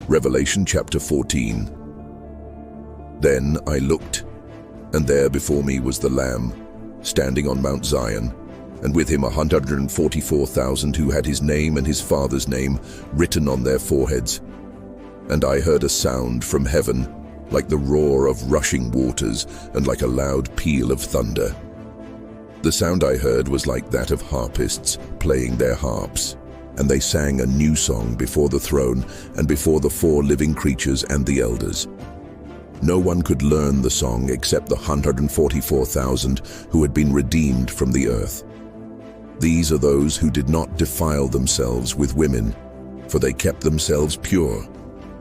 Revelation chapter 14. Then I looked, and there before me was the Lamb, standing on Mount Zion, and with him 144,000 who had his name and his Father's name written on their foreheads. And I heard a sound from heaven, like the roar of rushing waters, and like a loud peal of thunder. The sound I heard was like that of harpists playing their harps, and they sang a new song before the throne and before the four living creatures and the elders. No one could learn the song except the 144,000 who had been redeemed from the earth. These are those who did not defile themselves with women, for they kept themselves pure.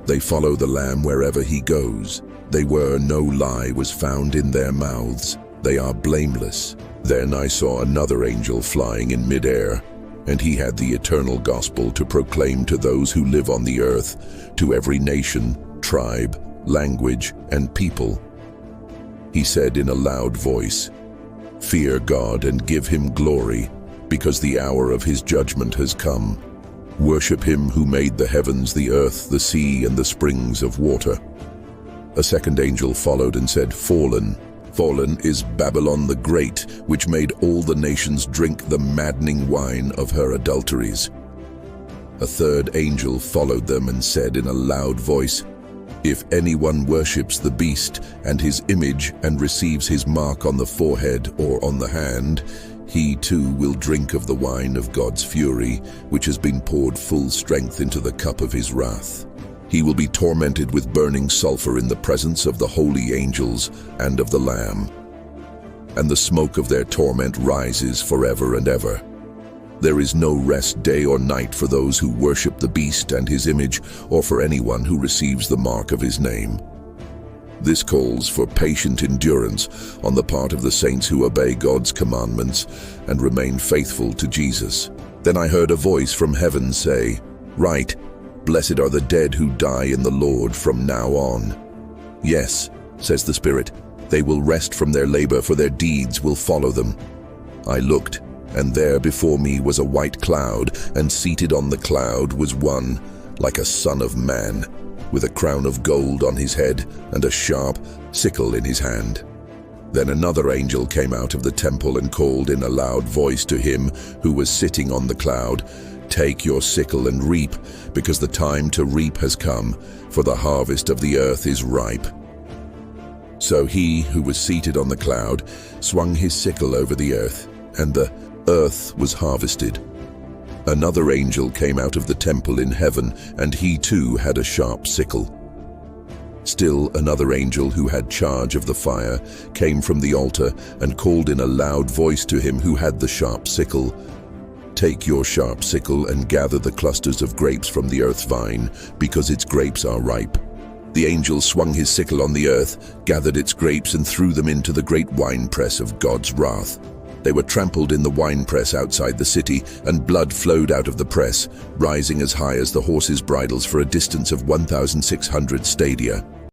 They follow the Lamb wherever he goes. No lie was found in their mouths. They are blameless. Then I saw another angel flying in midair, and he had the eternal gospel to proclaim to those who live on the earth, to every nation, tribe, language, and people. He said in a loud voice, "Fear God and give him glory, because the hour of his judgment has come. Worship him who made the heavens, the earth, the sea, and the springs of water." A second angel followed and said, "Fallen, fallen is Babylon the Great, which made all the nations drink the maddening wine of her adulteries." A third angel followed them and said in a loud voice, "If anyone worships the beast and his image and receives his mark on the forehead or on the hand, he too will drink of the wine of God's fury, which has been poured full strength into the cup of his wrath. He will be tormented with burning sulfur in the presence of the holy angels and of the Lamb. And the smoke of their torment rises forever and ever. There is no rest day or night for those who worship the beast and his image, or for anyone who receives the mark of his name." This calls for patient endurance on the part of the saints who obey God's commandments and remain faithful to Jesus. Then I heard a voice from heaven say, "Write, blessed are the dead who die in the Lord from now on." "Yes," says the Spirit, "they will rest from their labor, for their deeds will follow them." I looked, and there before me was a white cloud, and seated on the cloud was one like a son of man, with a crown of gold on his head and a sharp sickle in his hand. Then another angel came out of the temple and called in a loud voice to him who was sitting on the cloud, "Take your sickle and reap, because the time to reap has come, for the harvest of the earth is ripe." So he who was seated on the cloud swung his sickle over the earth, and the earth was harvested. Another angel came out of the temple in heaven, and he too had a sharp sickle. Still another angel who had charge of the fire came from the altar and called in a loud voice to him who had the sharp sickle, "Take your sharp sickle and gather the clusters of grapes from the earth's vine, because its grapes are ripe." The angel swung his sickle on the earth, gathered its grapes, and threw them into the great winepress of God's wrath. They were trampled in the winepress outside the city, and blood flowed out of the press, rising as high as the horses' bridles for a distance of 1,600 stadia.